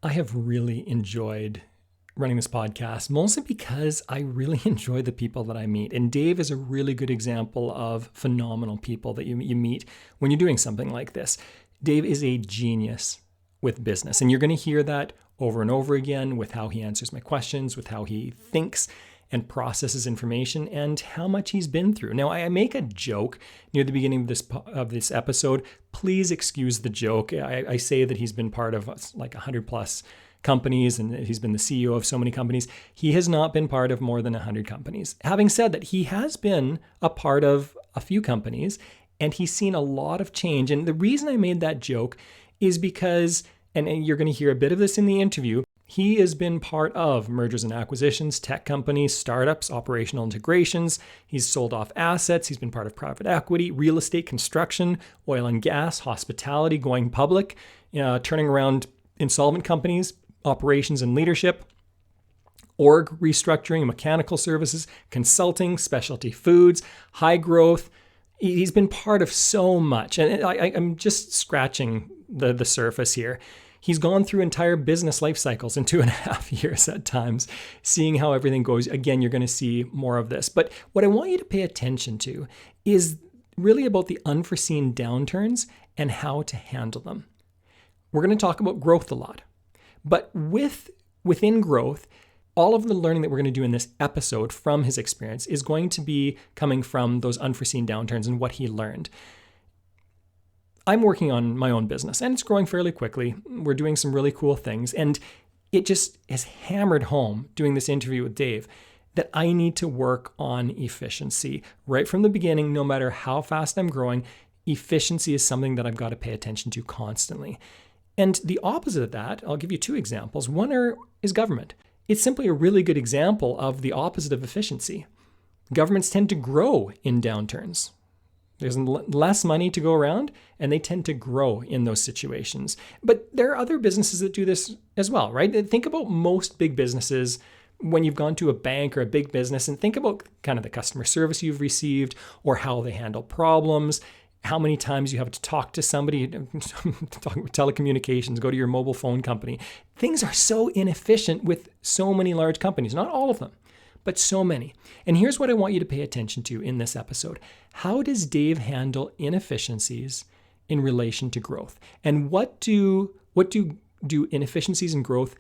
I have really enjoyed running this podcast, mostly because I really enjoy the people that I meet. And Dave is a really good example of phenomenal people that you meet when you're doing something like this. Dave is a genius with business, and you're going to hear that over and over again with how he answers my questions, with how he thinks and processes information, and how much he's been through. Now, I make a joke near the beginning of this episode. Please excuse the joke. I say that he's been part of like 100 plus companies and he's been the CEO of so many companies. He has not been part of more than 100 companies. Having said that, he has been a part of a few companies and he's seen a lot of change. And the reason I made that joke is because, and you're going to hear a bit of this in the interview, he has been part of mergers and acquisitions, tech companies, startups, operational integrations. He's sold off assets. He's been part of private equity, real estate, construction, oil and gas, hospitality, going public, turning around insolvent companies, operations and leadership, org restructuring, mechanical services, consulting, specialty foods, high growth. He's been part of so much. And I'm just scratching the surface here. He's gone through entire business life cycles in 2.5 years at times, seeing how everything goes. Again, you're going to see more of this. But what I want you to pay attention to is really about the unforeseen downturns and how to handle them. We're going to talk about growth a lot. But within growth, all of the learning that we're going to do in this episode from his experience is going to be coming from those unforeseen downturns and what he learned. I'm working on my own business and it's growing fairly quickly. We're doing some really cool things. And it just has hammered home doing this interview with Dave that I need to work on efficiency. Right from the beginning, no matter how fast I'm growing, efficiency is something that I've got to pay attention to constantly. And the opposite of that, I'll give you two examples. One is government. It's simply a really good example of the opposite of efficiency. Governments tend to grow in downturns. There's less money to go around, and they tend to grow in those situations. But there are other businesses that do this as well, right? Think about most big businesses when you've gone to a bank or a big business, and think about kind of the customer service you've received or how they handle problems, how many times you have to talk to somebody, talk about telecommunications, go to your mobile phone company. Things are so inefficient with so many large companies, not all of them, but so many. And here's what I want you to pay attention to in this episode. How does Dave handle inefficiencies in relation to growth? And what do inefficiencies and growth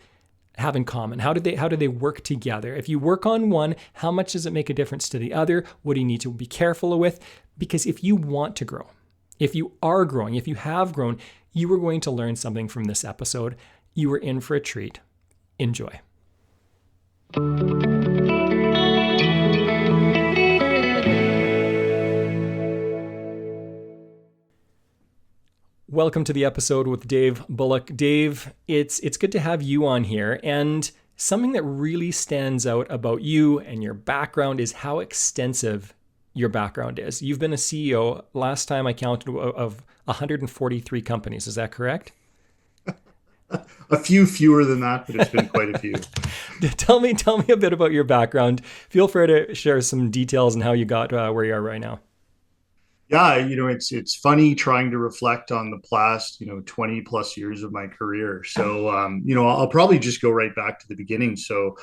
have in common? How do they work together? If you work on one, how much does it make a difference to the other? What do you need to be careful with? Because if you want to grow, if you are growing, if you have grown, you are going to learn something from this episode. You are in for a treat. Enjoy. Welcome to the episode with Dave Bulloch. Dave, it's good to have you on here. And something that really stands out about you and your background is how extensive your background is. You've been a CEO, last time I counted, of 143 companies. Is that correct? A few fewer than that, but it's been quite a few. Tell me a bit about your background. Feel free to share some details on how you got where you are right now. Yeah, it's funny trying to reflect on the past, 20 plus years of my career. So, I'll probably just go right back to the beginning. So,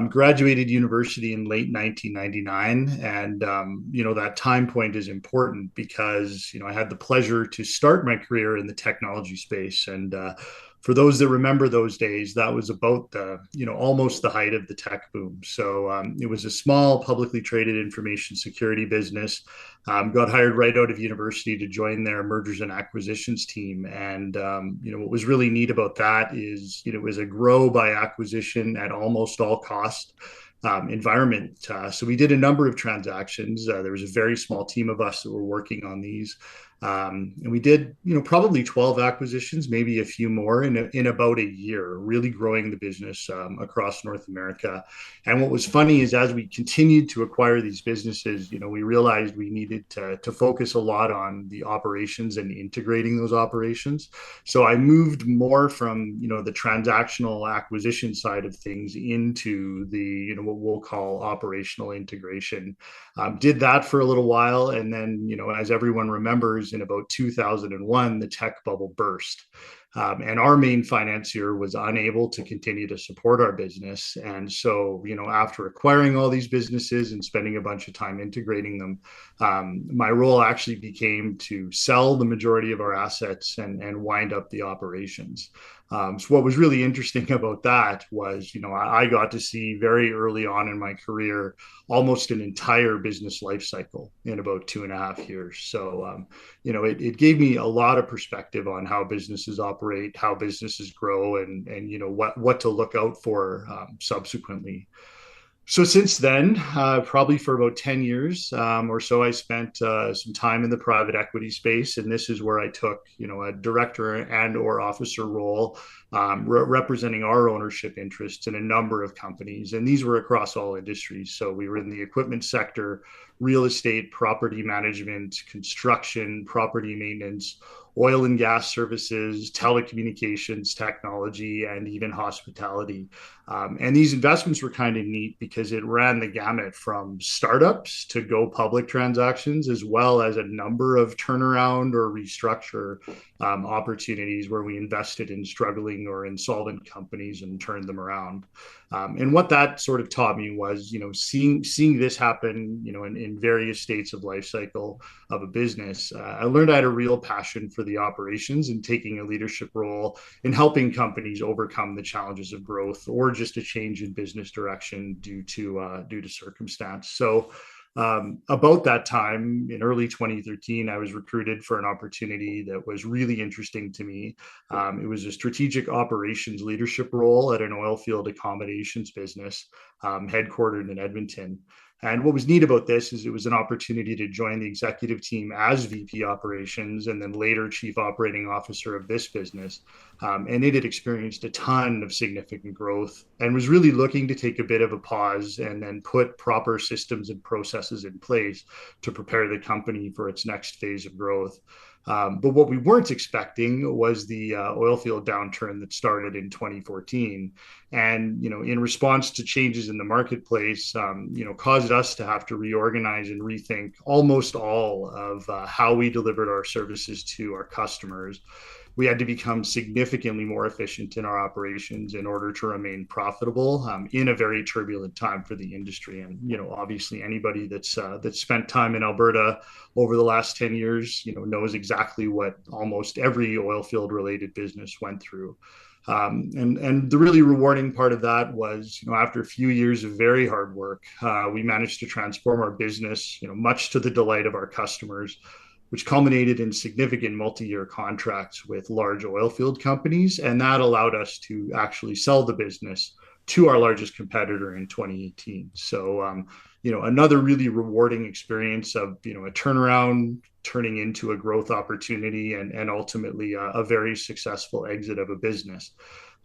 graduated university in late 1999. And, that time point is important because, I had the pleasure to start my career in the technology space. And, for those that remember those days, that was about almost the height of the tech boom. So it was a small publicly traded information security business. Got hired right out of university to join their mergers and acquisitions team. And, what was really neat about that is, it was a grow by acquisition at almost all cost environment. So we did a number of transactions. There was a very small team of us that were working on these. And we did, probably 12 acquisitions, maybe a few more in about a year, really growing the business across North America. And what was funny is as we continued to acquire these businesses, we realized we needed to focus a lot on the operations and integrating those operations. So I moved more from, the transactional acquisition side of things into the, what we'll call operational integration. Did that for a little while. And then, as everyone remembers, in about 2001, the tech bubble burst. And our main financier was unable to continue to support our business. And so, after acquiring all these businesses and spending a bunch of time integrating them, my role actually became to sell the majority of our assets and wind up the operations. So what was really interesting about that was, I got to see very early on in my career almost an entire business life cycle in about 2.5 years. So, it gave me a lot of perspective on how businesses operate, how businesses grow, and what to look out for subsequently. So since then, probably for about 10 years or so, I spent some time in the private equity space. And this is where I took, a director and or officer role, representing our ownership interests in a number of companies. And these were across all industries. So we were in the equipment sector, real estate, property management, construction, property maintenance, oil and gas services, telecommunications, technology, and even hospitality. And these investments were kind of neat because it ran the gamut from startups to go public transactions, as well as a number of turnaround or restructure opportunities where we invested in struggling or insolvent companies and turned them around. And what that sort of taught me was, seeing this happen, in various states of life cycle of a business. I learned I had a real passion for the operations and taking a leadership role in helping companies overcome the challenges of growth or just a change in business direction due to circumstance. So about that time in early 2013, I was recruited for an opportunity that was really interesting to me. It was a strategic operations leadership role at an oil field accommodations business headquartered in Edmonton. And what was neat about this is it was an opportunity to join the executive team as VP operations and then later chief operating officer of this business. And it had experienced a ton of significant growth and was really looking to take a bit of a pause and then put proper systems and processes in place to prepare the company for its next phase of growth. But what we weren't expecting was the oil field downturn that started in 2014. And, in response to changes in the marketplace, caused us to have to reorganize and rethink almost all of how we delivered our services to our customers. We had to become significantly more efficient in our operations in order to remain profitable in a very turbulent time for the industry. And obviously, anybody that's spent time in Alberta over the last 10 years, knows exactly what almost every oil field related business went through. And the really rewarding part of that was, after a few years of very hard work, we managed to transform our business, much to the delight of our customers, which culminated in significant multi-year contracts with large oil field companies. And that allowed us to actually sell the business to our largest competitor in 2018. So, another really rewarding experience of, a turnaround turning into a growth opportunity and ultimately a very successful exit of a business.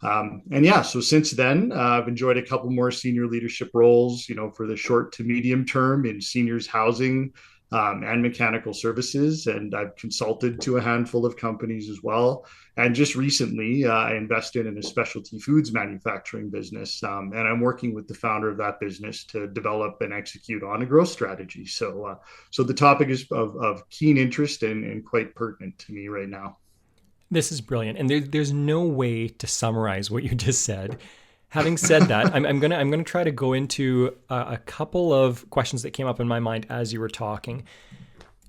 And yeah, so since then, I've enjoyed a couple more senior leadership roles, for the short to medium term in seniors housing, and mechanical services. And I've consulted to a handful of companies as well. And just recently, I invested in a specialty foods manufacturing business. And I'm working with the founder of that business to develop and execute on a growth strategy. So the topic is of keen interest and quite pertinent to me right now. This is brilliant. And there's no way to summarize what you just said. Having said that, I'm gonna try to go into a couple of questions that came up in my mind as you were talking.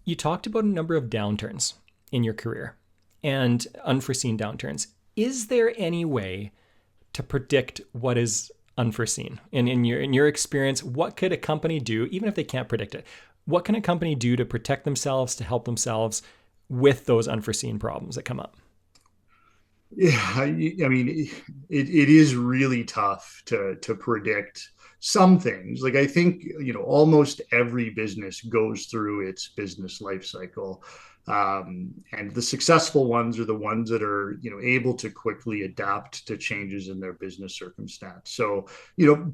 You talked about a number of downturns in your career and unforeseen downturns. Is there any way to predict what is unforeseen? And in your experience, what could a company do, even if they can't predict it? What can a company do to protect themselves, to help themselves with those unforeseen problems that come up? Yeah, I mean, it is really tough to predict some things. Like I think, almost every business goes through its business life cycle. And the successful ones are the ones that are, able to quickly adapt to changes in their business circumstance. So,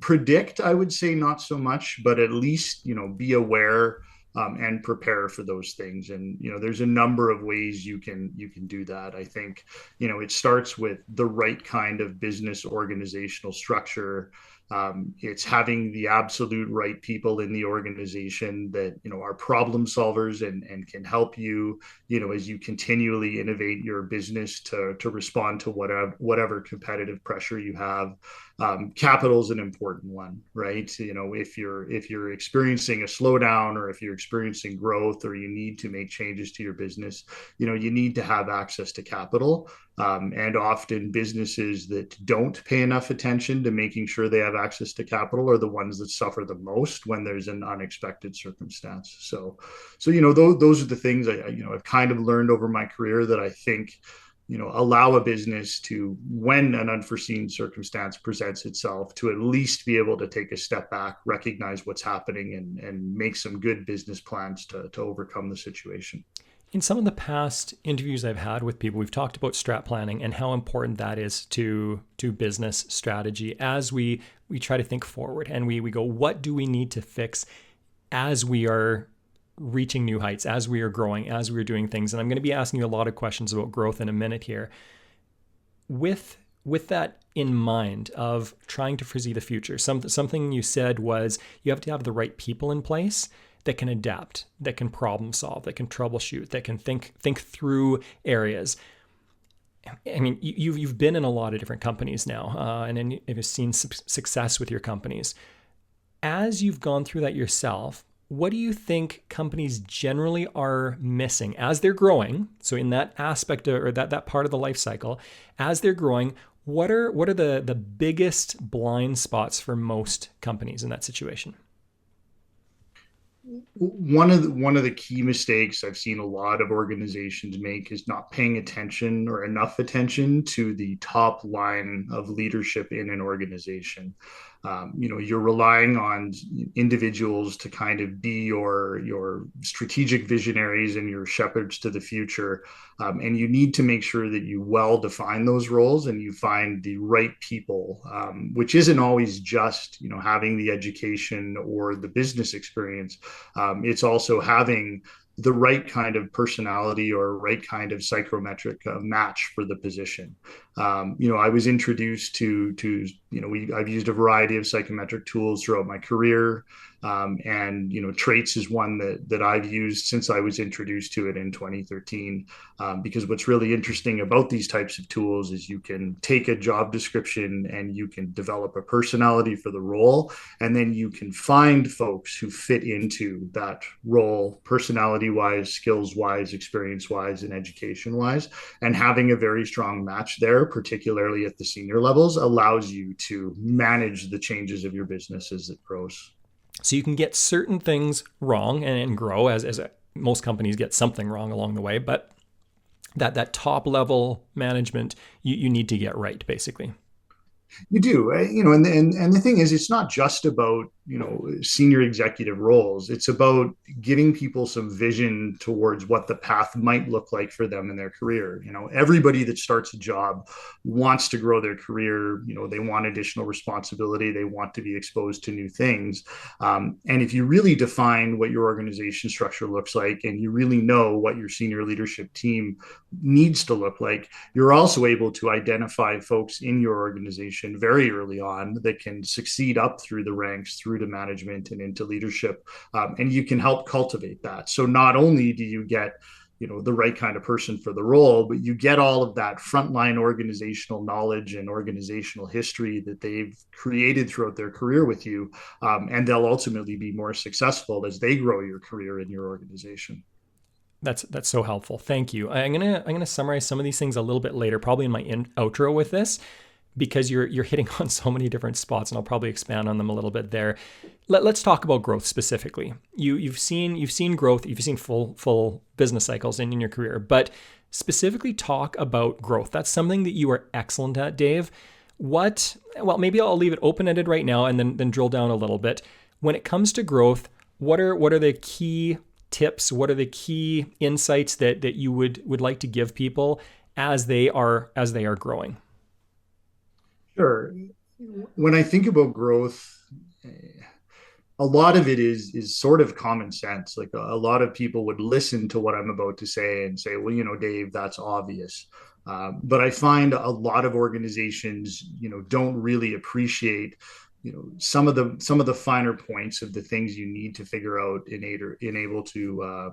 predict, I would say not so much, but at least, be aware and prepare for those things. And there's a number of ways you can do that. I think it starts with the right kind of business organizational structure. It's having the absolute right people in the organization that, are problem solvers and can help you, as you continually innovate your business to respond to whatever competitive pressure you have. Capital is an important one, right? If you're experiencing a slowdown, or if you're experiencing growth, or you need to make changes to your business, you need to have access to capital. And often businesses that don't pay enough attention to making sure they have access to capital are the ones that suffer the most when there's an unexpected circumstance. Those are the things I've kind of learned over my career that I think, allow a business to, when an unforeseen circumstance presents itself, to at least be able to take a step back, recognize what's happening, and make some good business plans to overcome the situation. In some of the past interviews I've had with people, we've talked about strat planning and how important that is to business strategy as we try to think forward, and we go, what do we need to fix as we are reaching new heights, as we are growing, as we're doing things. And I'm going to be asking you a lot of questions about growth in a minute here. With that in mind of trying to foresee the future, something you said was you have to have the right people in place that can adapt, that can problem solve, that can troubleshoot, that can think through areas. I mean, you've been in a lot of different companies now, and you've seen success with your companies. As you've gone through that yourself, what do you think companies generally are missing as they're growing? So in that aspect, or that part of the life cycle, as they're growing, what are the biggest blind spots for most companies in that situation? One of the key mistakes I've seen a lot of organizations make is not paying attention, or enough attention, to the top line of leadership in an organization. You're relying on individuals to kind of be your strategic visionaries and your shepherds to the future, and you need to make sure that you well define those roles and you find the right people, which isn't always just having the education or the business experience. It's also having the right kind of personality or right kind of psychometric match for the position. I was introduced to I've used a variety of psychometric tools throughout my career, and traits is one that I've used since I was introduced to it in 2013. Because what's really interesting about these types of tools is you can take a job description and you can develop a personality for the role, and then you can find folks who fit into that role, personality wise, skills wise, experience wise, and education wise. And having a very strong match there, particularly at the senior levels, allows you to manage the changes of your business as it grows. So you can get certain things wrong and grow, as most companies get something wrong along the way, but that top level management you need to get right, basically. You do, and the thing is, it's not just about senior executive roles. It's about giving people some vision towards what the path might look like for them in their career. Everybody that starts a job wants to grow their career. They want additional responsibility. They want to be exposed to new things. And if you really define what your organization structure looks like, and you really know what your senior leadership team needs to look like, you're also able to identify folks in your organization very early on that can succeed up through the ranks, through to management and into leadership, and you can help cultivate that. So not only do you get the right kind of person for the role, but you get all of that frontline organizational knowledge and organizational history that they've created throughout their career with you, and they'll ultimately be more successful as they grow your career in your organization. That's so helpful. Thank you. I'm gonna summarize some of these things a little bit later, probably in my outro with this, because you're hitting on so many different spots, and I'll probably expand on them a little bit there. Let's talk about growth specifically. You've seen growth, you've seen full business cycles in your career, but specifically talk about growth. That's something that you are excellent at, Dave. Well, maybe I'll leave it open-ended right now and then drill down a little bit. When it comes to growth, what are the key tips? What are the key insights that you would like to give people as they are growing? Sure. When I think about growth, a lot of it is sort of common sense. Like a lot of people would listen to what I'm about to say and say, well, Dave, that's obvious. But I find a lot of organizations, don't really appreciate some of the finer points of the things you need to figure out in able to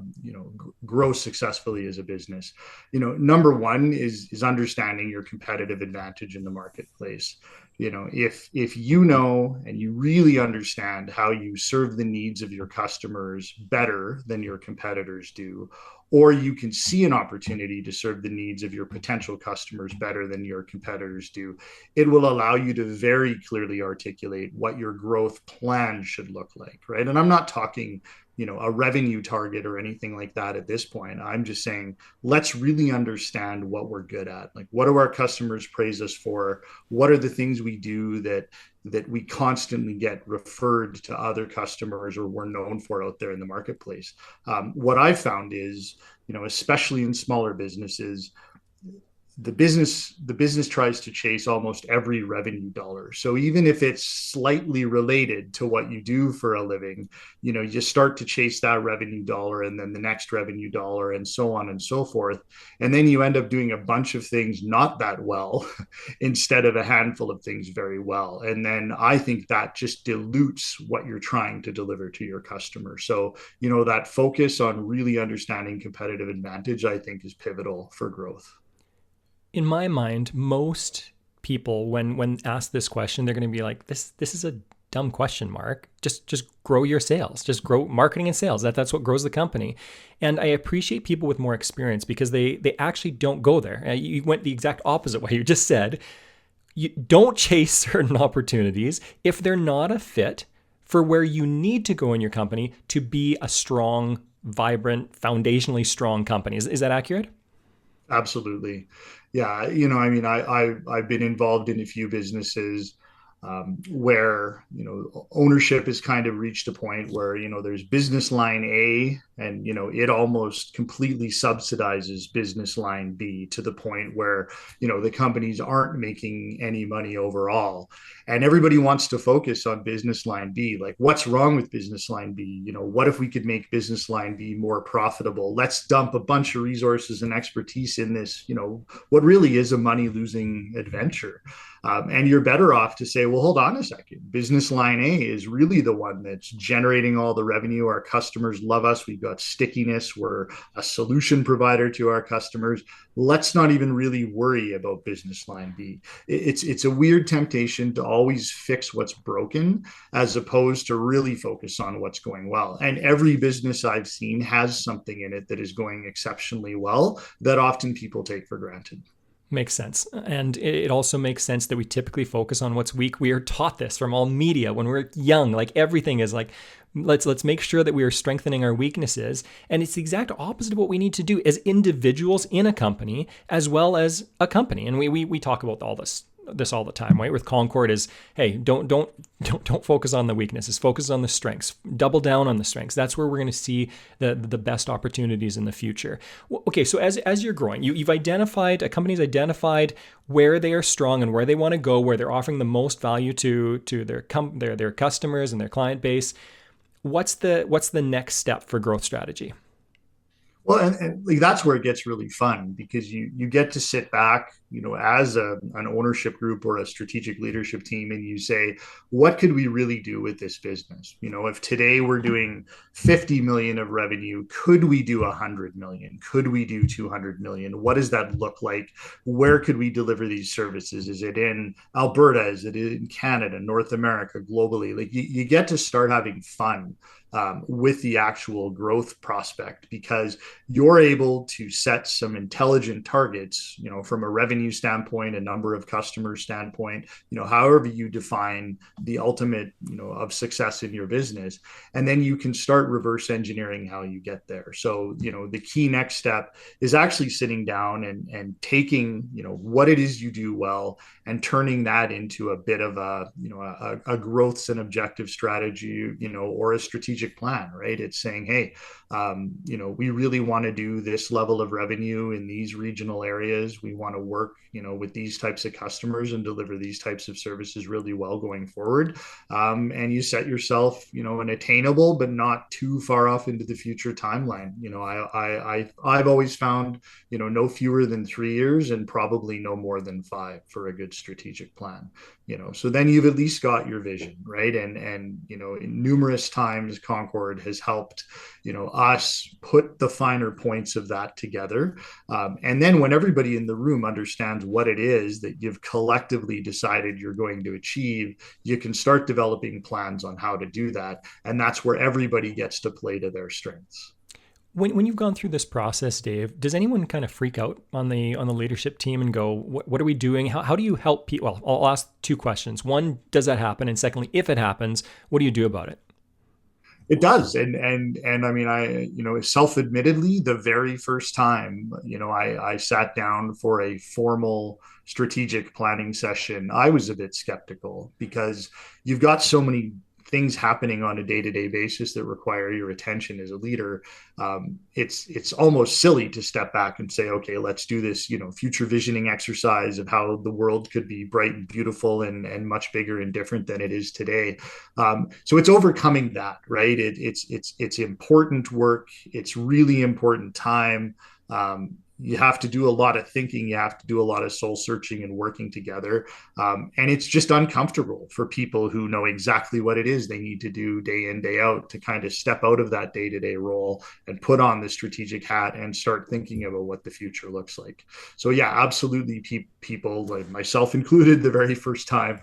grow successfully as a business. Number one is understanding your competitive advantage in the marketplace. If you know and you really understand how you serve the needs of your customers better than your competitors do, or you can see an opportunity to serve the needs of your potential customers better than your competitors do, it will allow you to very clearly articulate what your growth plan should look like, right? And I'm not talking, a revenue target or anything like that at this point. I'm just saying, let's really understand what we're good at. Like, what do our customers praise us for? What are the things we do that we constantly get referred to other customers or we're known for out there in the marketplace? What I've found is, especially in smaller businesses, the business tries to chase almost every revenue dollar. So even if it's slightly related to what you do for a living, you start to chase that revenue dollar and then the next revenue dollar and so on and so forth. And then you end up doing a bunch of things not that well instead of a handful of things very well. And then I think that just dilutes what you're trying to deliver to your customer. So, that focus on really understanding competitive advantage, I think, is pivotal for growth. In my mind, most people, when asked this question, they're going to be like, this is a dumb question, Mark. Just grow your sales. Just grow marketing and sales. That's what grows the company. And I appreciate people with more experience because they actually don't go there. You went the exact opposite way you just said. You don't chase certain opportunities if they're not a fit for where you need to go in your company to be a strong, vibrant, foundationally strong company. Is that accurate? Absolutely. Yeah. I mean, I've been involved in a few businesses where, ownership has kind of reached a point where, there's business line A and, it almost completely subsidizes business line B to the point where, the companies aren't making any money overall. And everybody wants to focus on business line B. Like, what's wrong with business line B? What if we could make business line B more profitable? Let's dump a bunch of resources and expertise in this, what really is a money losing adventure. And you're better off to say, well, hold on a second. Business line A is really the one that's generating all the revenue. Our customers love us. We've got stickiness. We're a solution provider to our customers. Let's not even really worry about business line B. It's a weird temptation to always fix what's broken as opposed to really focus on what's going well. And every business I've seen has something in it that is going exceptionally well that often people take for granted. Makes sense. And it also makes sense that we typically focus on what's weak. We are taught this from all media when we're young. Like, everything is like, let's make sure that we are strengthening our weaknesses. And it's the exact opposite of what we need to do as individuals in a company as well as a company. And we talk about all this all the time, right? With Concord is, hey, don't focus on the weaknesses, focus on the strengths, double down on the strengths. That's where we're going to see the best opportunities in the future. Okay, so as you're growing, you've identified, a company's identified where they are strong and where they want to go, where they're offering the most value to their customers and their client base. What's the next step for growth strategy? Well, and like, that's where it gets really fun because you get to sit back, as an ownership group or a strategic leadership team, and you say, what could we really do with this business? If today we're doing 50 million of revenue, could we do 100 million? Could we do 200 million? What does that look like? Where could we deliver these services? Is it in Alberta? Is it in Canada, North America, globally? Like, you get to start having fun with the actual growth prospect because you're able to set some intelligent targets, from a revenue standpoint, a number of customers standpoint, however you define the ultimate, of success in your business. And then you can start reverse engineering how you get there. So, the key next step is actually sitting down and taking, what it is you do well and turning that into a bit of a growths and objective strategy, or a strategic plan, right? It's saying, hey, we really want to do this level of revenue in these regional areas. We want to work work, with these types of customers and deliver these types of services really well going forward. And you set yourself, an attainable but not too far off into the future timeline. I've always found, no fewer than 3 years and probably no more than 5 for a good strategic plan. So then you've at least got your vision, right? And numerous times Concord has helped, us put the finer points of that together. And then when everybody in the room understands what it is that you've collectively decided you're going to achieve, you can start developing plans on how to do that. And that's where everybody gets to play to their strengths. When you've gone through this process, Dave, does anyone kind of freak out on the leadership team and go, what are we doing? How do you help people? Well, I'll ask 2 questions. One, does that happen? And secondly, if it happens, what do you do about it? It does. And I mean, self-admittedly, the very first time, I sat down for a formal strategic planning session, I was a bit skeptical because you've got so many things happening on a day-to-day basis that require your attention as a leader. It's almost silly to step back and say, okay, let's do this, future visioning exercise of how the world could be bright and beautiful and much bigger and different than it is today. So it's overcoming that, right? It's important work. It's really important time. You have to do a lot of thinking. You have to do a lot of soul searching and working together. And it's just uncomfortable for people who know exactly what it is they need to do day in, day out to kind of step out of that day-to-day role and put on the strategic hat and start thinking about what the future looks like. So yeah, absolutely. People like myself included, the very first time,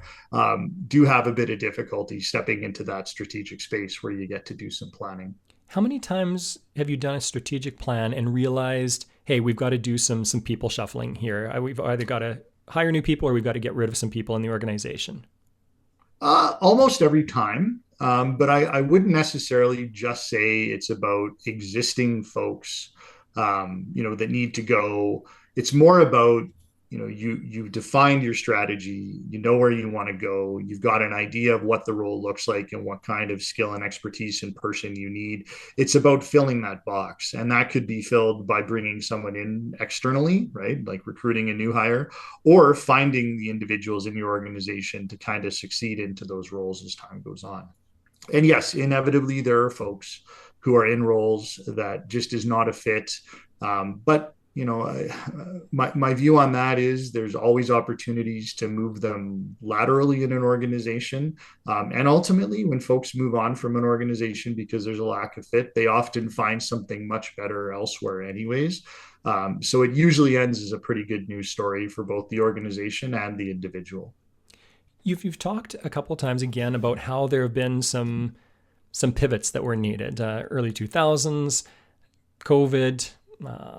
do have a bit of difficulty stepping into that strategic space where you get to do some planning. How many times have you done a strategic plan and realized, hey, we've got to do some people shuffling here? We've either got to hire new people or we've got to get rid of some people in the organization? Almost every time. But I wouldn't necessarily just say it's about existing folks, that need to go. It's more about, you've defined your strategy, you know where you want to go, you've got an idea of what the role looks like and what kind of skill and expertise in person you need. It's about filling that box, and that could be filled by bringing someone in externally, right, like recruiting a new hire, or finding the individuals in your organization to kind of succeed into those roles as time goes on. And yes, inevitably there are folks who are in roles that just is not a fit. But my view on that is there's always opportunities to move them laterally in an organization. And ultimately, when folks move on from an organization because there's a lack of fit, they often find something much better elsewhere anyways. So it usually ends as a pretty good news story for both the organization and the individual. You've talked a couple of times again about how there have been some pivots that were needed. Early 2000s, COVID,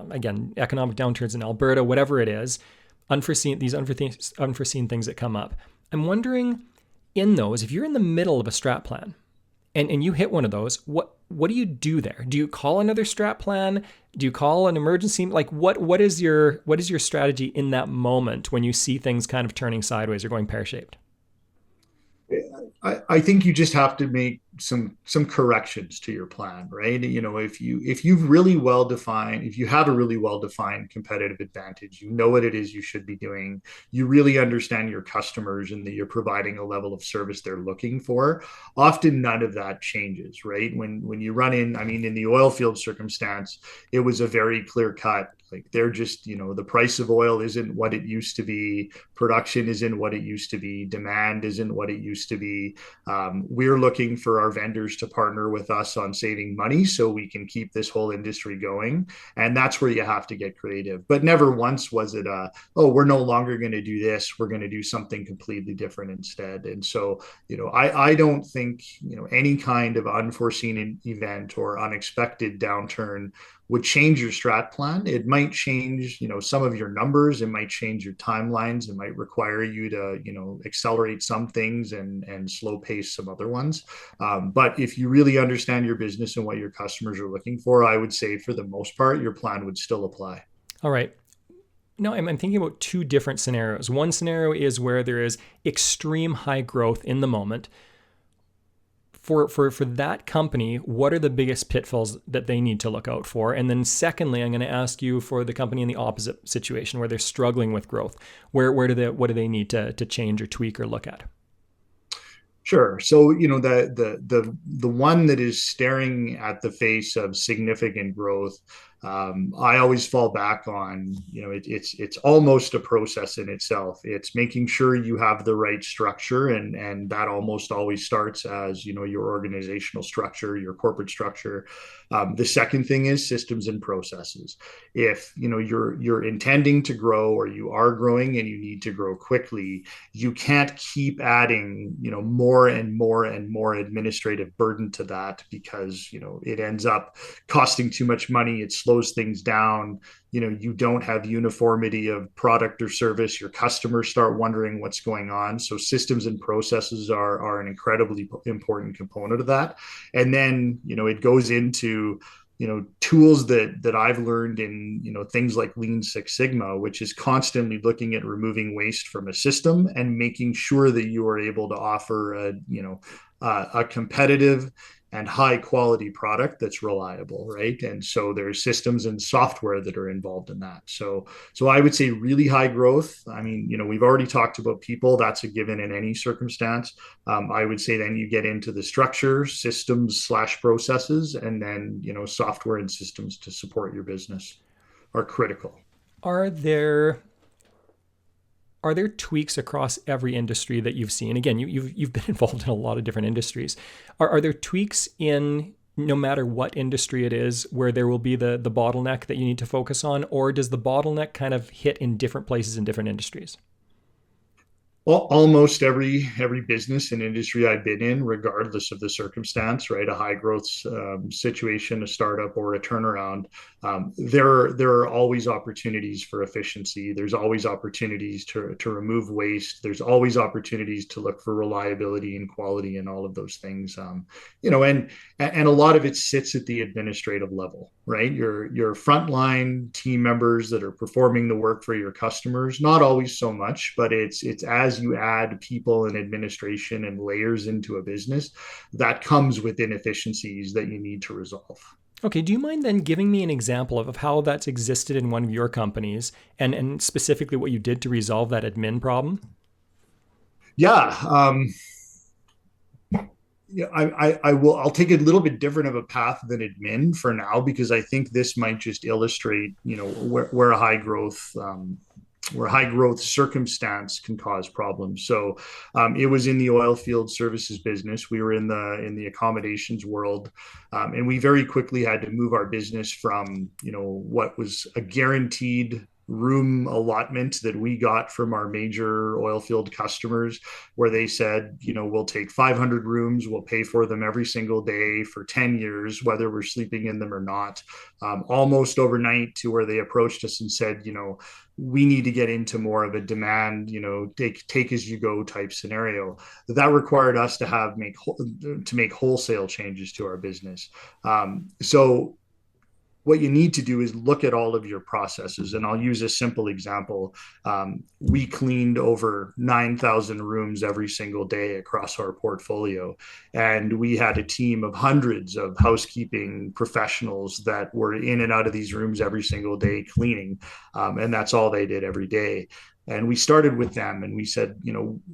again, economic downturns in Alberta, whatever it is, unforeseen things that come up. I'm wondering, in those, if you're in the middle of a strat plan and you hit one of those, what do you do there? Do you call another strat plan? Do you call an emergency? Like what is your strategy in that moment when you see things kind of turning sideways or going pear-shaped? I think you just have to make some corrections to your plan, right? If you have a really well defined competitive advantage, you know what it is you should be doing, you really understand your customers and that you're providing a level of service they're looking for. Often none of that changes, right? When you run in, I mean, in the oil field circumstance, it was a very clear cut. Like they're just, the price of oil isn't what it used to be. Production isn't what it used to be. Demand isn't what it used to be. We're looking for our vendors to partner with us on saving money so we can keep this whole industry going. And that's where you have to get creative. But never once was it we're no longer going to do this. We're going to do something completely different instead. And so, I don't think, any kind of unforeseen event or unexpected downturn would change your strat plan. It might change, some of your numbers. It might change your timelines. It might require you to, accelerate some things and slow pace some other ones. But if you really understand your business and what your customers are looking for, I would say for the most part, your plan would still apply. All right. No, I'm thinking about 2 different scenarios. One scenario is where there is extreme high growth in the moment. for that company, what are the biggest pitfalls that they need to look out for? And then secondly, I'm going to ask you for the company in the opposite situation where they're struggling with growth. What do they need to change or tweak or look at? Sure. So, the one that is staring at the face of significant growth, I always fall back on, it's almost a process in itself. It's making sure you have the right structure, and that almost always starts as, your organizational structure, your corporate structure. The second thing is systems and processes. If, you're intending to grow, or you are growing and you need to grow quickly, you can't keep adding, more and more and more administrative burden to that, because, it ends up costing too much money. It slows things down. You don't have uniformity of product or service. Your customers start wondering what's going on. So systems and processes are an incredibly important component of that. And then, it goes into, tools that I've learned in, things like Lean Six Sigma, which is constantly looking at removing waste from a system and making sure that you are able to offer a competitive and high quality product that's reliable, right? And so there's systems and software that are involved in that. So I would say really high growth. I mean, we've already talked about people. That's a given in any circumstance. I would say then you get into the structure, systems/processes, and then, software and systems to support your business are critical. Are there are there tweaks across every industry that you've seen? Again, you've been involved in a lot of different industries. Are there tweaks in no matter what industry it is where there will be the bottleneck that you need to focus on, or does the bottleneck kind of hit in different places in different industries? Well, almost every business and industry I've been in, regardless of the circumstance, right? A high growth situation, a startup, or a turnaround, there are always opportunities for efficiency. There's always opportunities to remove waste. There's always opportunities to look for reliability and quality and all of those things. And a lot of it sits at the administrative level, right? Your frontline team members that are performing the work for your customers, not always so much, but it's as you add people and administration and layers into a business, that comes with inefficiencies that you need to resolve. Okay, do you mind then giving me an example of how that's existed in one of your companies and specifically what you did to resolve that admin problem? Yeah. Yeah, I'll take a little bit different of a path than admin for now, because I think this might just illustrate, where a high growth circumstance can cause problems. So it was in the oil field services business. We were in the accommodations world, and we very quickly had to move our business from, what was a guaranteed room allotment that we got from our major oil field customers, where they said, we'll take 500 rooms, we'll pay for them every single day for 10 years, whether we're sleeping in them or not, almost overnight, to where they approached us and said, we need to get into more of a demand, take as you go type scenario. That required us to make wholesale changes to our business. So what you need to do is look at all of your processes. And I'll use a simple example. We cleaned over 9,000 rooms every single day across our portfolio. And we had a team of hundreds of housekeeping professionals that were in and out of these rooms every single day cleaning. And that's all they did every day. And we started with them and we said,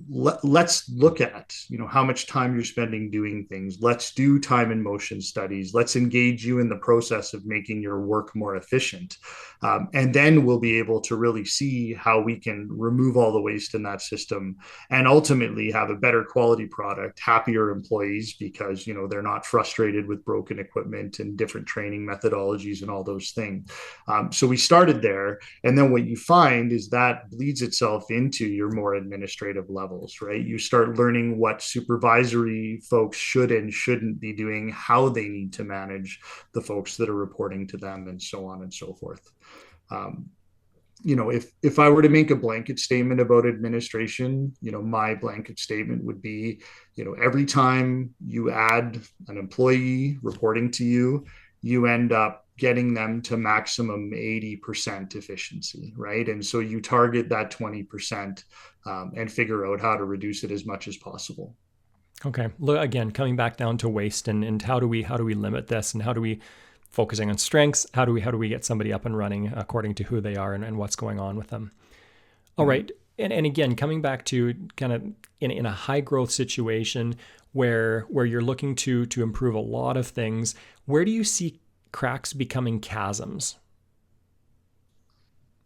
let's look at, how much time you're spending doing things. Let's do time and motion studies. Let's engage you in the process of making your work more efficient. And then we'll be able to really see how we can remove all the waste in that system and ultimately have a better quality product, happier employees, because, they're not frustrated with broken equipment and different training methodologies and all those things. So we started there. And then what you find is that bleeds itself into your more administrative levels, right? You start learning what supervisory folks should and shouldn't be doing, how they need to manage the folks that are reporting to them, and so on and so forth. If I were to make a blanket statement about administration, my blanket statement would be, every time you add an employee reporting to you, you end up getting them to maximum 80% efficiency, right? And so you target that 20% and figure out how to reduce it as much as possible. Okay. Look, again, coming back down to waste and how do we limit this, and how do we focusing on strengths? How do we get somebody up and running according to who they are and what's going on with them? All Mhm. right. And again, coming back to kind of in a high growth situation where you're looking to improve a lot of things, where do you see cracks becoming chasms?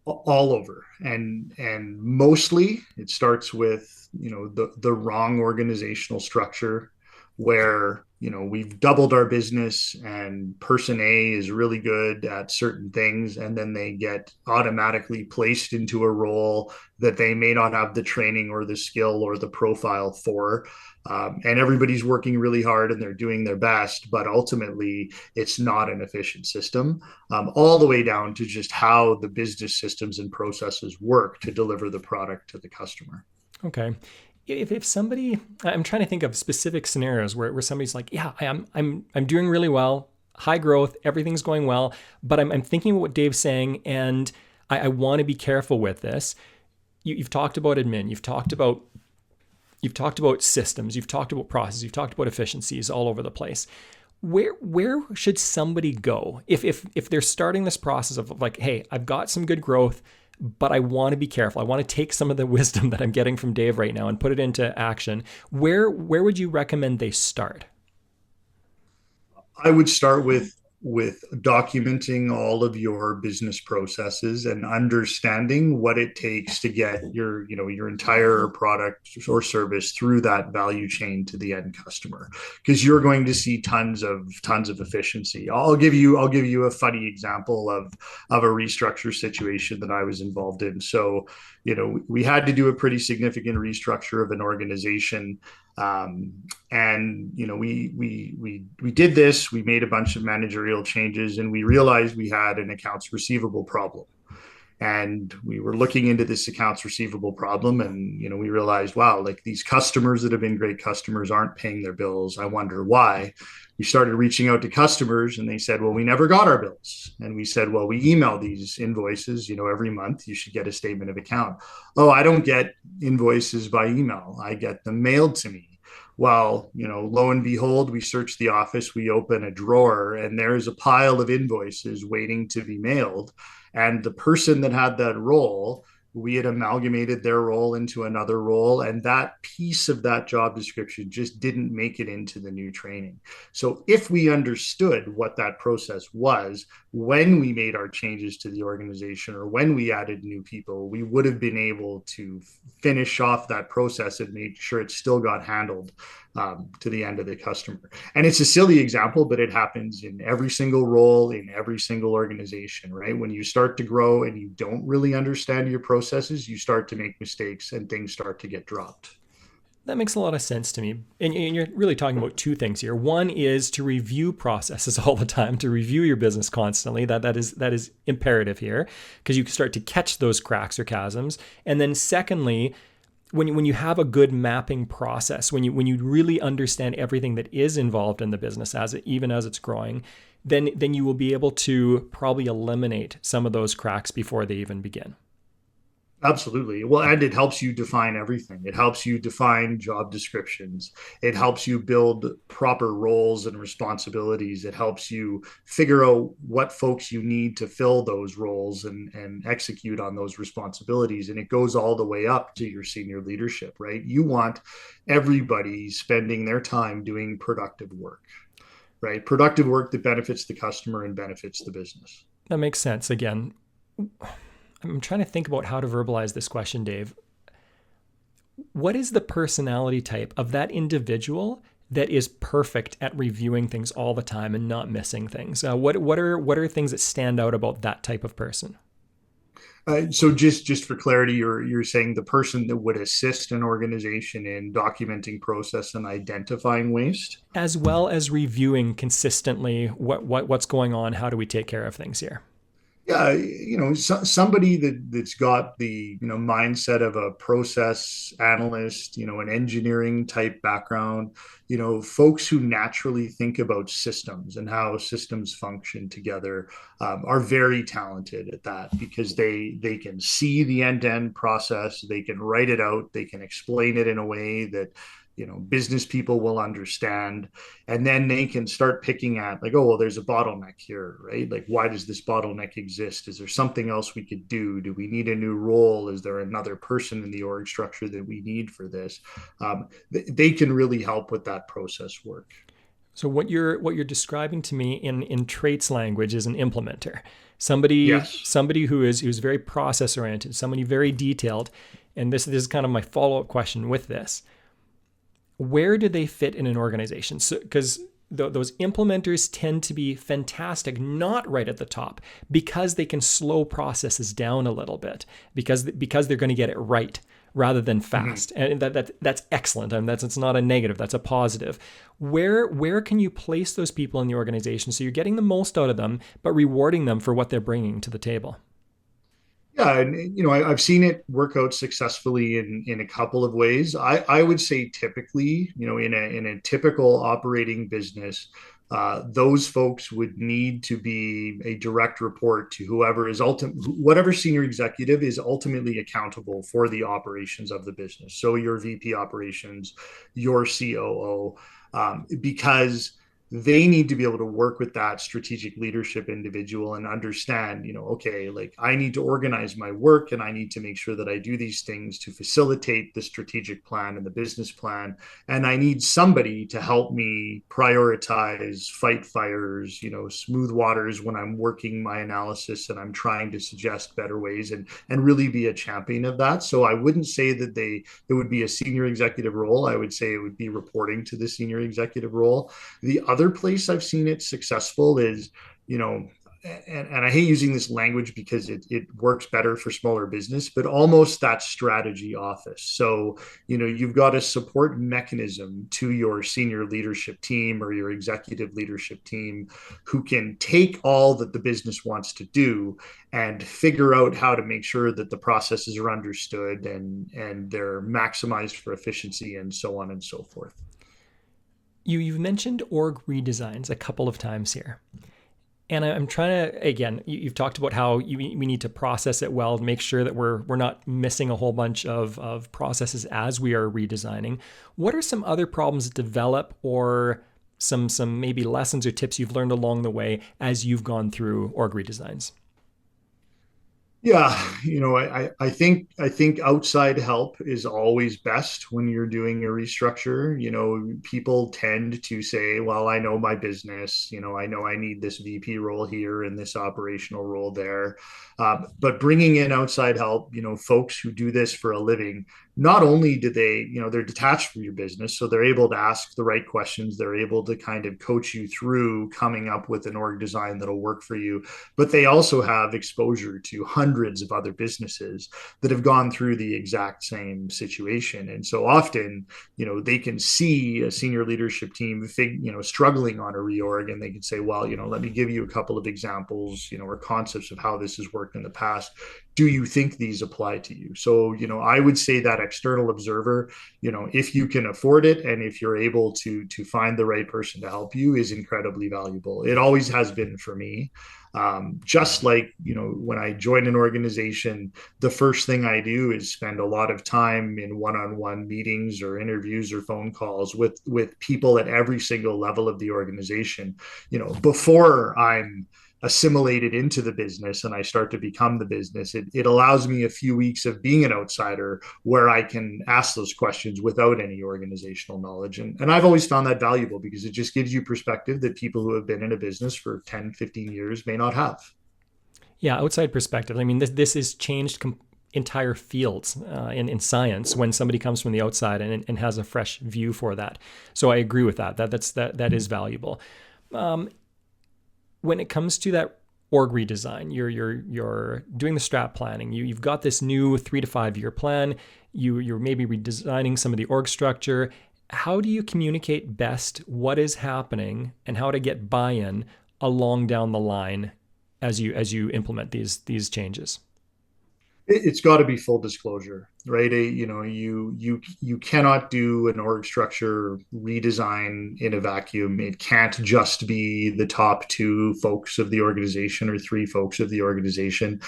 All over, and mostly it starts with the wrong organizational structure, where we've doubled our business and person A is really good at certain things, and then they get automatically placed into a role that they may not have the training or the skill or the profile for. And everybody's working really hard and they're doing their best, but ultimately it's not an efficient system, all the way down to just how the business systems and processes work to deliver the product to the customer. Okay. If somebody, I'm trying to think of specific scenarios where somebody's like, yeah, I'm doing really well, high growth, everything's going well, but I'm thinking about what Dave's saying, and I want to be careful with this. You've talked about admin, you've talked about systems, you've talked about processes, you've talked about efficiencies all over the place. Where should somebody go if they're starting this process of like, hey, I've got some good growth, but I want to be careful. I want to take some of the wisdom that I'm getting from Dave right now and put it into action. Where would you recommend they start? I would start with documenting all of your business processes and understanding what it takes to get your entire product or service through that value chain to the end customer, because you're going to see tons of efficiency. I'll give you a funny example of a restructure situation that I was involved in. So we had to do a pretty significant restructure of an organization, and we did this. We made a bunch of managerial changes, and we realized we had an accounts receivable problem. And we were looking into this accounts receivable problem, and we realized, wow, like these customers that have been great customers aren't paying their bills. I wonder why. We started reaching out to customers, and they said, well, we never got our bills. And we said, well, we email these invoices every month. You should get a statement of account. Oh, I don't get invoices by email. I get them mailed to me. Well, lo and behold, we search the office, we open a drawer, and there's a pile of invoices waiting to be mailed. And the person that had that role, we had amalgamated their role into another role, and that piece of that job description just didn't make it into the new training. So if we understood what that process was when we made our changes to the organization, or when we added new people, we would have been able to finish off that process and make sure it still got handled to the end of the customer. And it's a silly example, but it happens in every single role, in every single organization, right? When you start to grow and you don't really understand your processes, you start to make mistakes and things start to get dropped. That makes a lot of sense to me. And you're really talking about two things here. One is to review processes all the time, to review your business constantly. That is imperative here, because you can start to catch those cracks or chasms. And then secondly, when you have a good mapping process, when you really understand everything that is involved in the business even as it's growing, then you will be able to probably eliminate some of those cracks before they even begin. Absolutely. Well, and it helps you define everything. It helps you define job descriptions. It helps you build proper roles and responsibilities. It helps you figure out what folks you need to fill those roles and execute on those responsibilities. And it goes all the way up to your senior leadership, right? You want everybody spending their time doing productive work, right? Productive work that benefits the customer and benefits the business. That makes sense. Again, I'm trying to think about how to verbalize this question, Dave. What is the personality type of that individual that is perfect at reviewing things all the time and not missing things? What are things that stand out about that type of person? So just for clarity, you're saying the person that would assist an organization in documenting process and identifying waste? As well as reviewing consistently what's going on, how do we take care of things here? Yeah, somebody that's got the mindset of a process analyst, an engineering type background, folks who naturally think about systems and how systems function together, are very talented at that, because they can see the end to end process, they can write it out, they can explain it in a way that business people will understand, and then they can start picking at like, oh, well, there's a bottleneck here, right? Like, why does this bottleneck exist? Is there something else we could do? Do we need a new role? Is there another person in the org structure that we need for this? They can really help with that process work. So what you're describing to me in traits language is an implementer, somebody who's very process oriented, somebody very detailed. And this is kind of my follow-up question with this. Where do they fit in an organization? So, because those implementers tend to be fantastic, not right at the top, because they can slow processes down a little bit, because they're going to get it right rather than fast. Mm-hmm. And that's excellent. I mean, it's not a negative, that's a positive. Where can you place those people in the organization so you're getting the most out of them, but rewarding them for what they're bringing to the table? Yeah, and I've seen it work out successfully in a couple of ways. I would say typically, in a typical operating business, those folks would need to be a direct report to whatever senior executive is ultimately accountable for the operations of the business. So your VP operations, your COO, because they need to be able to work with that strategic leadership individual and understand, okay, like I need to organize my work and I need to make sure that I do these things to facilitate the strategic plan and the business plan. And I need somebody to help me prioritize, fight fires, smooth waters when I'm working my analysis and I'm trying to suggest better ways and really be a champion of that. So I wouldn't say that it would be a senior executive role. I would say it would be reporting to the senior executive role. The other place I've seen it successful is, and I hate using this language because it works better for smaller business, but almost that strategy office. So, you've got a support mechanism to your senior leadership team or your executive leadership team who can take all that the business wants to do and figure out how to make sure that the processes are understood and they're maximized for efficiency and so on and so forth. You've mentioned org redesigns a couple of times here. And I'm trying to, again, you've talked about how we need to process it well, make sure that we're not missing a whole bunch of processes as we are redesigning. What are some other problems that develop, or some maybe lessons or tips you've learned along the way as you've gone through org redesigns? Yeah, I think outside help is always best when you're doing a restructure. People tend to say, well, I know my business, I know I need this VP role here and this operational role there. But bringing in outside help, folks who do this for a living, not only do they're detached from your business, so they're able to ask the right questions, they're able to kind of coach you through coming up with an org design that'll work for you, but they also have exposure to hundreds of other businesses that have gone through the exact same situation. And so often, they can see a senior leadership team, struggling on a reorg, and they can say, well, let me give you a couple of examples, or concepts of how this has worked in the past. Do you think these apply to you? So, I would say that external observer, if you can afford it and if you're able to find the right person to help you, is incredibly valuable. It always has been for me. Just like, when I join an organization, the first thing I do is spend a lot of time in one-on-one meetings or interviews or phone calls with people at every single level of the organization, before I'm assimilated into the business and I start to become the business. It allows me a few weeks of being an outsider where I can ask those questions without any organizational knowledge. And I've always found that valuable because it just gives you perspective that people who have been in a business for 10, 15 years may not have. Yeah, outside perspective. I mean, this has changed entire fields in science when somebody comes from the outside and has a fresh view for that. So I agree with that. That is valuable. When it comes to that org redesign, you're doing the strat planning. You've got this new 3 to 5 year plan. You're maybe redesigning some of the org structure. How do you communicate best what is happening and how to get buy-in along down the line as you implement these changes? It's got to be full disclosure. right? You cannot do an org structure redesign in a vacuum. It can't just be the top two folks of the organization or three folks of the organization,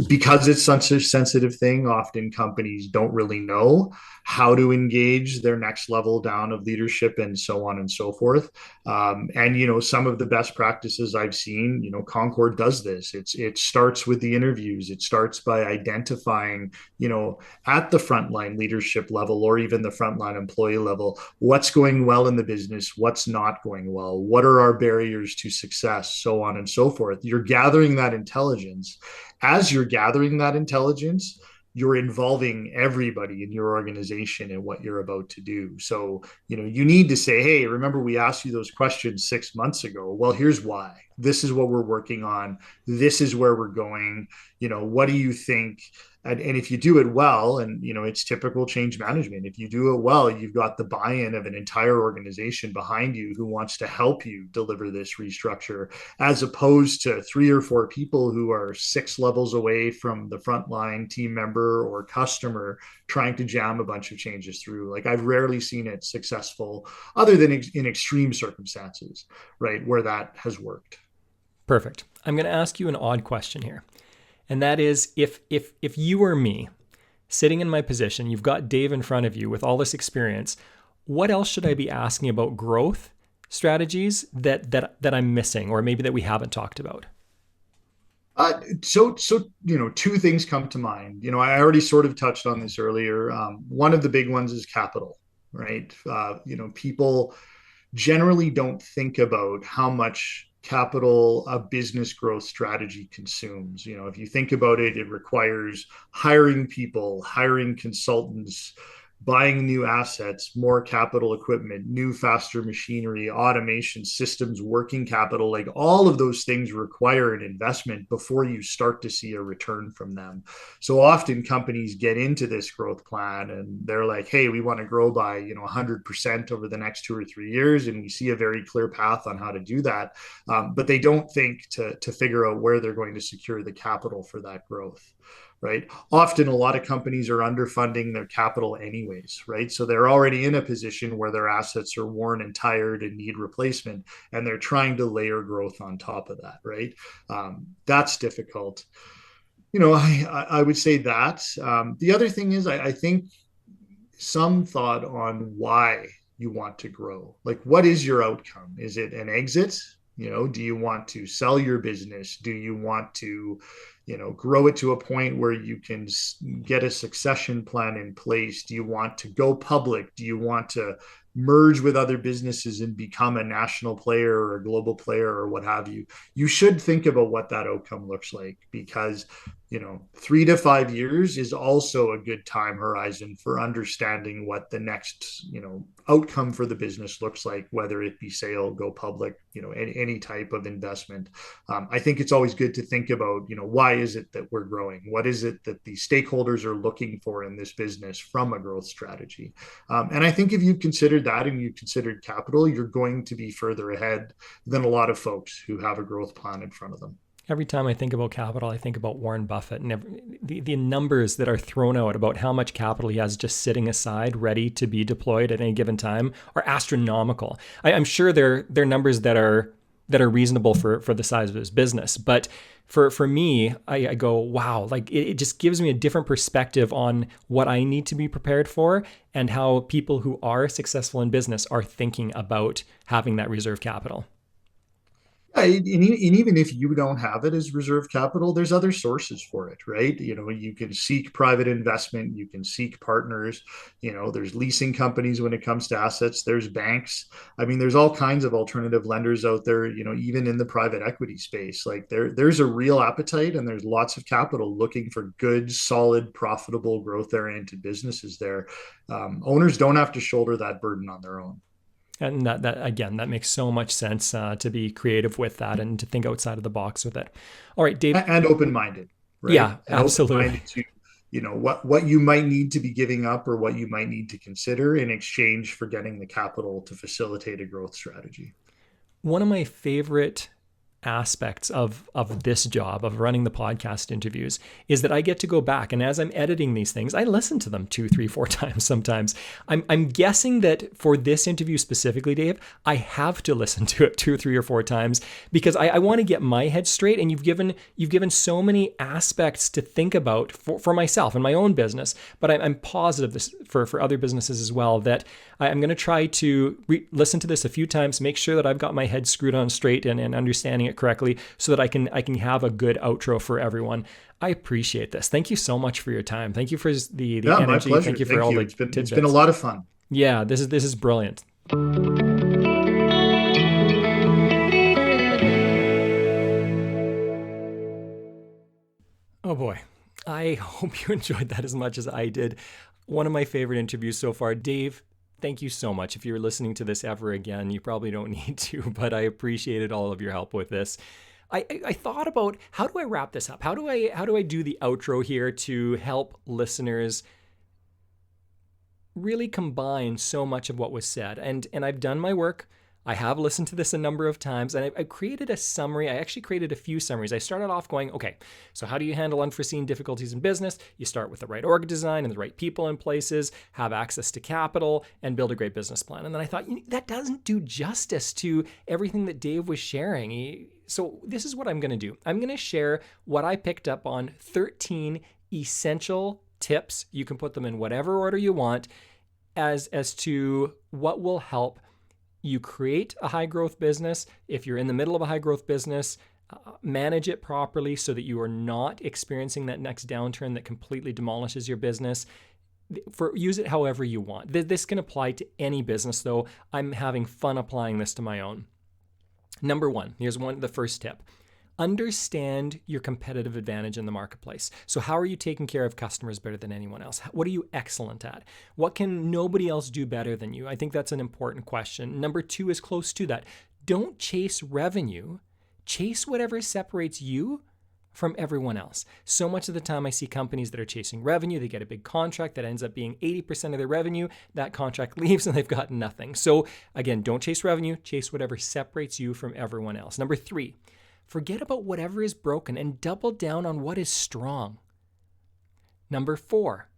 because it's such a sensitive thing. Often companies don't really know how to engage their next level down of leadership and so on and so forth. And some of the best practices I've seen, Concord does this. It starts with the interviews. It starts by identifying, at the frontline leadership level or even the frontline employee level, what's going well in the business, what's not going well, what are our barriers to success, so on and so forth. You're gathering that intelligence. As you're gathering that intelligence, you're involving everybody in your organization in what you're about to do. So, you need to say, hey, remember we asked you those questions 6 months ago. Well, here's why. This is what we're working on. This is where we're going. What do you think? And if you do it well, and it's typical change management. If you do it well, you've got the buy-in of an entire organization behind you who wants to help you deliver this restructure, as opposed to 3 or 4 people who are 6 levels away from the frontline team member or customer trying to jam a bunch of changes through. Like, I've rarely seen it successful other than in extreme circumstances, right, where that has worked. Perfect. I'm going to ask you an odd question here. And that is, if you were me, sitting in my position, you've got Dave in front of you with all this experience, what else should I be asking about growth strategies that I'm missing, or maybe that we haven't talked about? So 2 things come to mind. I already sort of touched on this earlier. One of the big ones is capital, right? People generally don't think about how much capital a business growth strategy consumes. If you think about it, it requires hiring people, hiring consultants, buying new assets, more capital equipment, new faster machinery, automation systems, working capital. Like, all of those things require an investment before you start to see a return from them. So often companies get into this growth plan and they're like, hey, we want to grow by 100% over the next 2 or 3 years, and we see a very clear path on how to do that. But they don't think to figure out where they're going to secure the capital for that growth. Right. Often a lot of companies are underfunding their capital anyways, right? So they're already in a position where their assets are worn and tired and need replacement, and they're trying to layer growth on top of that, right? That's difficult. I would say that. The other thing is, I think some thought on why you want to grow. Like, what is your outcome? Is it an exit? Do you want to sell your business? Do you want to grow it to a point where you can get a succession plan in place? Do you want to go public? Do you want to merge with other businesses and become a national player or a global player or what have you? You should think about what that outcome looks like, because 3 to 5 years is also a good time horizon for understanding what the next, outcome for the business looks like, whether it be sale, go public, any type of investment. I think it's always good to think about, why is it that we're growing? What is it that the stakeholders are looking for in this business from a growth strategy? And I think if you've considered that and you've considered capital, you're going to be further ahead than a lot of folks who have a growth plan in front of them. Every time I think about capital, I think about Warren Buffett, and the numbers that are thrown out about how much capital he has just sitting aside, ready to be deployed at any given time, are astronomical. I'm sure they're numbers that are reasonable for the size of his business, but for me, I go, wow, like it just gives me a different perspective on what I need to be prepared for and how people who are successful in business are thinking about having that reserve capital. And even if you don't have it as reserve capital, there's other sources for it, right? You can seek private investment, you can seek partners, there's leasing companies when it comes to assets, there's banks. I mean, there's all kinds of alternative lenders out there, even in the private equity space. Like, there's a real appetite, and there's lots of capital looking for good, solid, profitable, growth-oriented businesses there. Owners don't have to shoulder that burden on their own. And that again, that makes so much sense to be creative with that and to think outside of the box with it. All right, Dave. And open-minded, right? Yeah, and absolutely. To, what you might need to be giving up or what you might need to consider in exchange for getting the capital to facilitate a growth strategy. One of my favorite aspects of this job of running the podcast interviews is that I get to go back, and as I'm editing these things, I listen to them 2, 3, 4 times sometimes. I'm guessing that for this interview specifically, Dave, I have to listen to it 2, 3, or 4 times because I want to get my head straight. And you've given so many aspects to think about for myself and my own business, but I'm positive this for other businesses as well, that I'm going to try to listen to this a few times, make sure that I've got my head screwed on straight and understanding it correctly so that I can have a good outro for everyone. I appreciate this. Thank you so much for your time. Thank you for the energy. My pleasure. Thank you for all the tidbits. It's been a lot of fun. Yeah, this is brilliant. Oh boy. I hope you enjoyed that as much as I did. One of my favorite interviews so far. Dave, thank you so much. If you're listening to this ever again, you probably don't need to, but I appreciated all of your help with this. I thought about, how do I wrap this up? How do I do the outro here to help listeners really combine so much of what was said? And I've done my work. I have listened to this a number of times, and I created a summary. I actually created a few summaries. I started off going, okay, so how do you handle unforeseen difficulties in business? You start with the right org design and the right people in places, have access to capital, and build a great business plan. And then I thought, that doesn't do justice to everything that Dave was sharing. So this is what I'm going to do. I'm going to share what I picked up on 13 essential tips. You can put them in whatever order you want as to what will help you create a high growth business. If you're in the middle of a high growth business, manage it properly so that you are not experiencing that next downturn that completely demolishes your business. Use it however you want. This can apply to any business, though. I'm having fun applying this to my own. Number 1, here's the first tip. Understand your competitive advantage in the marketplace. So how are you taking care of customers better than anyone else? What are you excellent at? What can nobody else do better than you? I think that's an important question. Number 2 is close to that. Don't chase revenue. Chase whatever separates you from everyone else. So much of the time I see companies that are chasing revenue. They get a big contract that ends up being 80% of their revenue. That contract leaves and they've got nothing. So again, don't chase revenue. Chase whatever separates you from everyone else. Number 3, forget about whatever is broken and double down on what is strong. Number 4,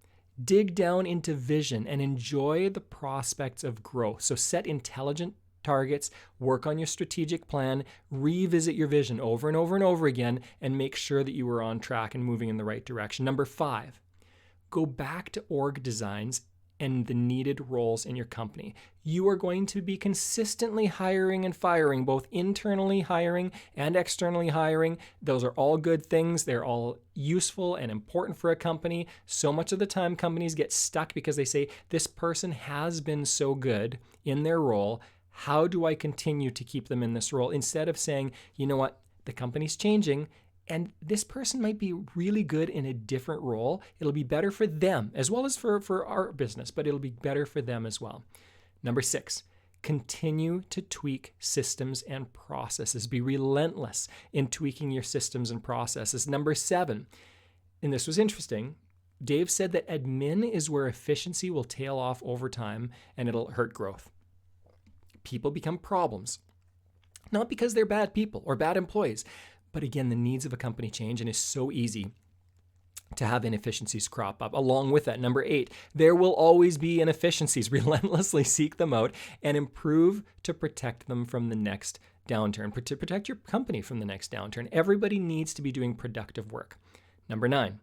dig down into vision and enjoy the prospects of growth. So set intelligent targets, work on your strategic plan, revisit your vision over and over and over again, and make sure that you are on track and moving in the right direction. Number 5, go back to org designs and the needed roles in your company. You are going to be consistently hiring and firing, both internally hiring and externally hiring. Those are all good things. They're all useful and important for a company. So much of the time, companies get stuck because they say, this person has been so good in their role. How do I continue to keep them in this role? Instead of saying, you know what, the company's changing, and this person might be really good in a different role. It'll be better for them as well as for our business, but it'll be better for them as well. Number 6, continue to tweak systems and processes. Be relentless in tweaking your systems and processes. Number 7, and this was interesting, Dave said that admin is where efficiency will tail off over time and it'll hurt growth. People become problems, not because they're bad people or bad employees, but again, the needs of a company change, and it's so easy to have inefficiencies crop up. Along with that, number 8, there will always be inefficiencies. Relentlessly seek them out and improve to protect them from the next downturn, to protect your company from the next downturn. Everybody needs to be doing productive work. Number 9,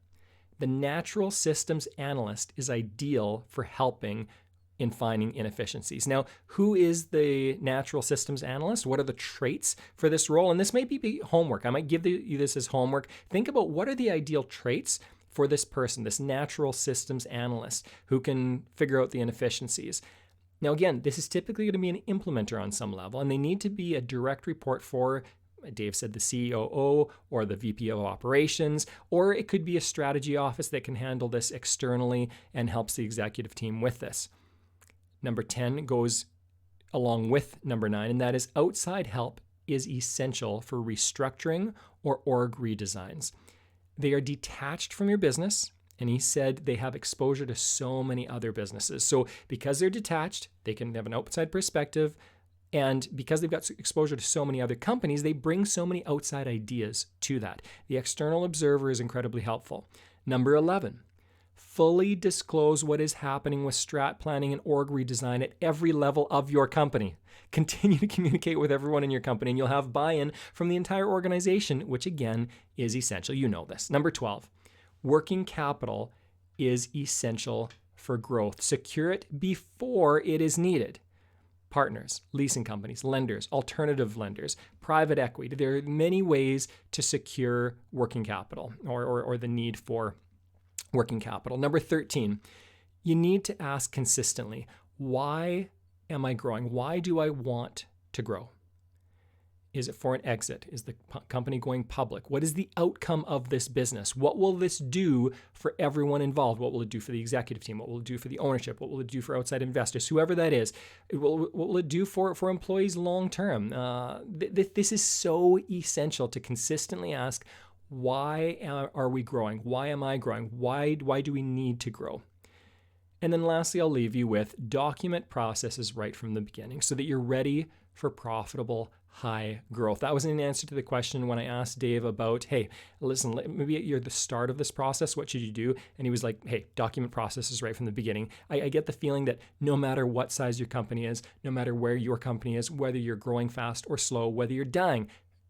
the natural systems analyst is ideal for helping in finding inefficiencies. Now, who is the natural systems analyst? What are the traits for this role? And this may be homework. I might give you this as homework. Think about what are the ideal traits for this person, this natural systems analyst who can figure out the inefficiencies. Now, again, this is typically going to be an implementer on some level, and they need to be a direct report for, Dave said, the COO or the VP of operations, or it could be a strategy office that can handle this externally and helps the executive team with this. Number 10 goes along with number 9, and that is outside help is essential for restructuring or org redesigns. They are detached from your business, and he said they have exposure to so many other businesses. So because they're detached, they can have an outside perspective. And because they've got exposure to so many other companies, they bring so many outside ideas to that. The external observer is incredibly helpful. Number 11, fully disclose what is happening with strat planning and org redesign at every level of your company. Continue to communicate with everyone in your company, and you'll have buy-in from the entire organization, which again is essential. You know this. Number 12, working capital is essential for growth. Secure it before it is needed. Partners, leasing companies, lenders, alternative lenders, private equity. There are many ways to secure working capital or the need for working capital. Number 13, you need to ask consistently, why am I growing? Why do I want to grow? Is it for an exit? Is the company going public? What is the outcome of this business? What will this do for everyone involved? What will it do for the executive team? What will it do for the ownership? What will it do for outside investors? Whoever that is. What will it do for employees long term? This is so essential to consistently ask, why are we growing? Why am I growing? Why do we need to grow? And then lastly, I'll leave you with document processes right from the beginning so that you're ready for profitable high growth. That was an answer to the question when I asked Dave about, hey, listen, maybe you're the start of this process. What should you do? And he was like, hey, document processes right from the beginning. I get the feeling that no matter what size your company is, no matter where your company is, whether you're growing fast or slow, whether you're dying,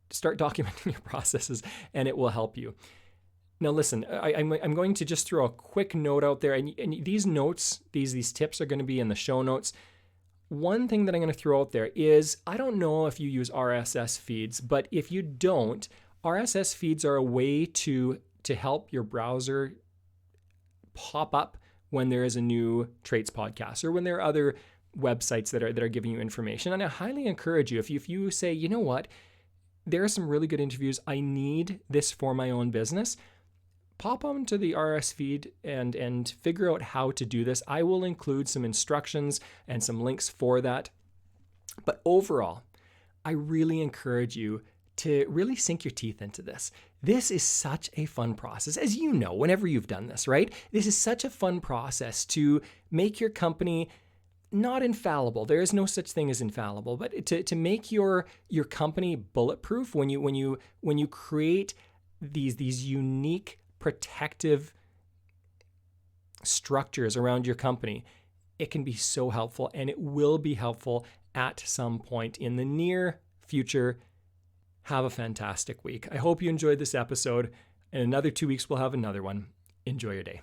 start documenting your processes and it will help you. Now, listen, I'm going to just throw a quick note out there, and these notes, these tips are going to be in the show notes. One thing that I'm going to throw out there is, I don't know if you use RSS feeds, but if you don't, RSS feeds are a way to help your browser pop up when there is a new traits podcast or when there are other websites that are giving you information. And I highly encourage you, if you say, you know what, there are some really good interviews, I need this for my own business, pop onto the RSS feed and figure out how to do this. I will include some instructions and some links for that. But overall, I really encourage you to really sink your teeth into this. This is such a fun process, as you know, whenever you've done this, right? This is such a fun process to make your company not infallible. There is no such thing as infallible, but to make your company bulletproof when you create these unique protective structures around your company, it can be so helpful, and it will be helpful at some point in the near future. Have a fantastic week. I hope you enjoyed this episode. In another 2 weeks, we'll have another one. Enjoy your day.